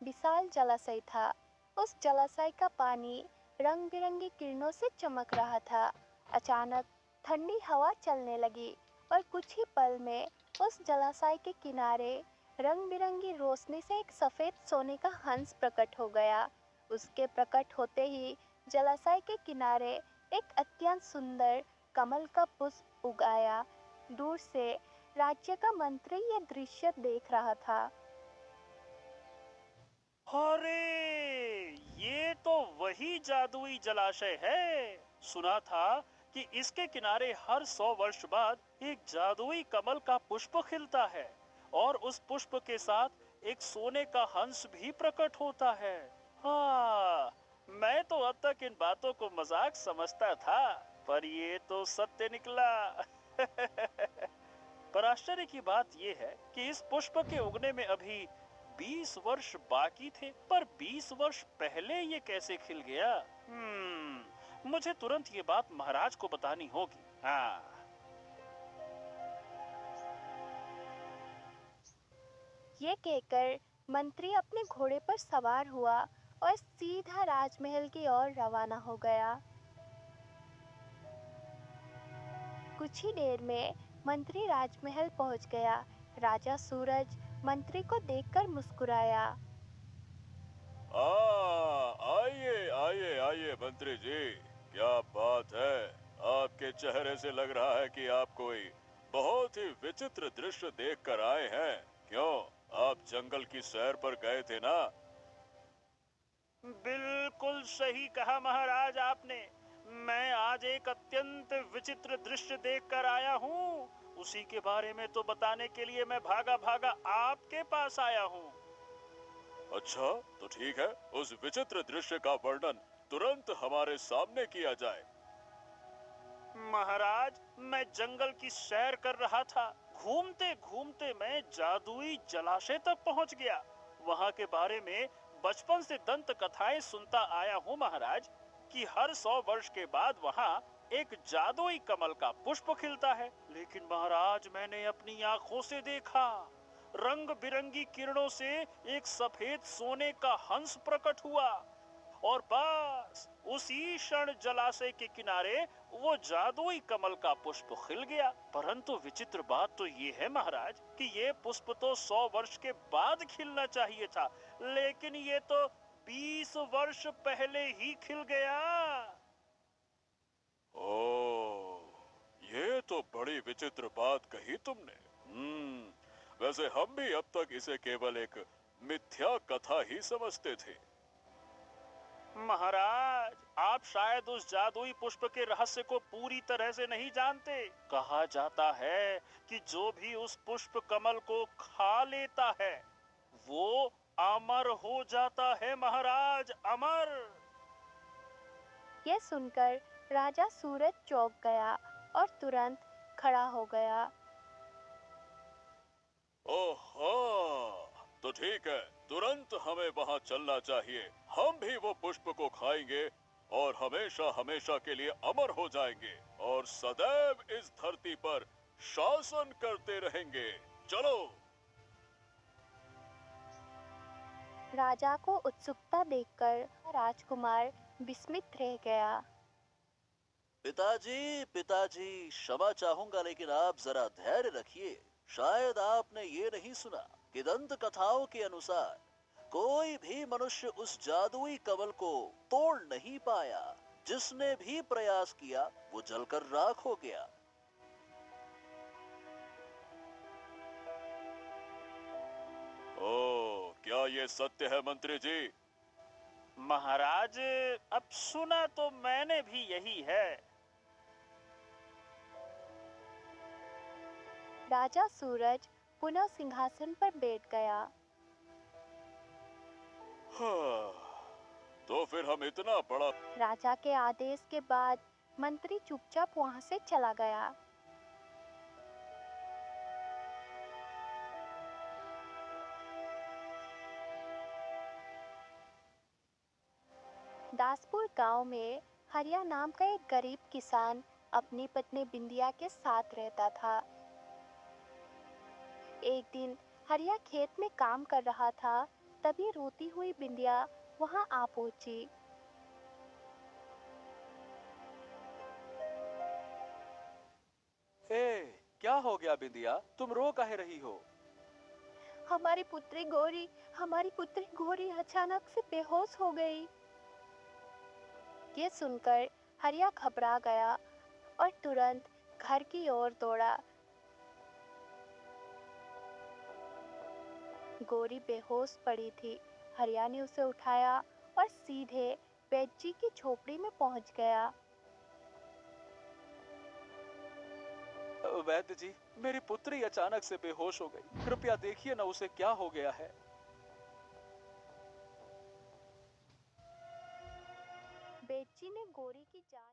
विशाल जलाशय था। उस जलाशय का पानी रंग बिरंगी किरणों से चमक रहा था। अचानक ठंडी हवा चलने लगी और कुछ ही पल में उस जलाशय के किनारे रंग बिरंगी रोशनी से एक सफेद सोने का हंस प्रकट हो गया। उसके प्रकट होते ही जलाशय के किनारे एक अत्यंत सुंदर कमल का पुष्प उगाया। दूर से राज्य का मंत्री यह दृश्य देख रहा था। अरे, ये तो वही जादुई जलाशय है। सुना था कि इसके किनारे हर 100 वर्ष बाद एक जादुई कमल का पुष्प खिलता है और उस पुष्प के साथ एक सोने का हंस भी प्रकट होता है। हाँ, मैं तो अब तक इन बातों को मजाक समझता था, पर ये तो सत्य निकला। पर आश्चर्य की बात यह है कि इस पुष्प के उगने में अभी 20 वर्ष बाकी थे, पर 20 वर्ष पहले ये कैसे खिल गया? मुझे तुरंत ये बात महाराज को बतानी होगी। हाँ। ये कहकर मंत्री अपने घोड़े पर सवार हुआ और सीधा राजमहल की ओर रवाना हो गया। कुछ ही देर में मंत्री राजमहल पहुंच गया। राजा सूरज मंत्री को देखकर मुस्कुराया। आइए आइए आइए मंत्री जी, क्या बात है। आपके चेहरे से लग रहा है कि आप कोई बहुत ही विचित्र दृश्य देख कर आए हैं। क्यों, आप जंगल की सैर पर गए थे ना? बिल्कुल सही कहा महाराज आपने। मैं आज एक अत्यंत विचित्र दृश्य देखकर आया हूँ। उसी के बारे में तो बताने के लिए मैं भागा भागा आपके पास आया हूँ। अच्छा, तो ठीक है, उस विचित्र दृश्य का वर्णन तुरंत हमारे सामने किया जाए। महाराज, मैं जंगल की सैर कर रहा था। घूमते घूमते मैं जादुई जलाशय तक पहुंच गया। वहां के बारे में बचपन से दंत कथाएं सुनता आया हूँ महाराज, कि हर 100 वर्ष के बाद वहां एक जादुई कमल का पुष्प खिलता है। लेकिन महाराज, मैंने अपनी आंखों से देखा, रंग बिरंगी किरणों से एक सफेद सोने का हंस प्रकट हुआ और बस उसी क्षण जलाशय के किनारे वो जादुई कमल का पुष्प खिल गया। परंतु विचित्र बात तो ये है महाराज कि ये पुष्प तो 100 वर्ष के बाद खिलना चाहिए था, लेकिन ये तो 20 वर्ष पहले ही खिल गया। ओह, ये तो बड़ी विचित्र बात कही तुमने। वैसे हम भी अब तक इसे केवल एक मिथ्या कथा ही समझते थे। महाराज, आप शायद उस जादुई पुष्प के रहस्य को पूरी तरह से नहीं जानते। कहा जाता है कि जो भी उस पुष्प कमल को खा लेता है वो अमर हो जाता है महाराज, अमर। यह सुनकर राजा सूरज चौंक गया और तुरंत खड़ा हो गया। ओहो, तो ठीक है, तुरंत हमें वहां चलना चाहिए। हम भी वो पुष्प को खाएंगे और हमेशा हमेशा के लिए अमर हो जाएंगे और सदैव इस धरती पर शासन करते रहेंगे। चलो। राजा को उत्सुकता देखकर राजकुमार विस्मित रह गया। पिताजी, पिताजी, क्षमा चाहूंगा, लेकिन आप जरा धैर्य रखिए। शायद आपने ये नहीं सुना कि दंत कथाओं के अनुसार कोई भी मनुष्य उस जादुई कमल को तोड़ नहीं पाया। जिसने भी प्रयास किया वो जलकर राख हो गया। ओह, क्या ये सत्य है मंत्री जी? महाराज, अब सुना तो मैंने भी यही है। राजा सूरज पुनः सिंहासन पर बैठ गया। हाँ, तो फिर हम इतना बड़ा। राजा के आदेश के बाद मंत्री चुपचाप वहां से चला गया। दासपुर गांव में हरिया नाम का एक गरीब किसान अपनी पत्नी बिंदिया के साथ रहता था। एक दिन हरिया खेत में काम कर रहा था तभी रोती हुई बिंदिया वहां आ पहुंची। क्या हो गया बिंदिया, तुम रो काहे रही हो? हमारी पुत्री गौरी हमारी पुत्री गौरी अचानक से बेहोश हो गई। ये सुनकर हरिया घबरा गया और तुरंत घर की ओर दौड़ा। गौरी बेहोश पड़ी थी। हरिया ने उसे उठाया और सीधे वैद्य जी की झोपड़ी में पहुंच गया। वैद्य जी, मेरी पुत्री अचानक से बेहोश हो गई, कृपया देखिए ना उसे क्या हो गया है। वैद्य जी ने गौरी की जांच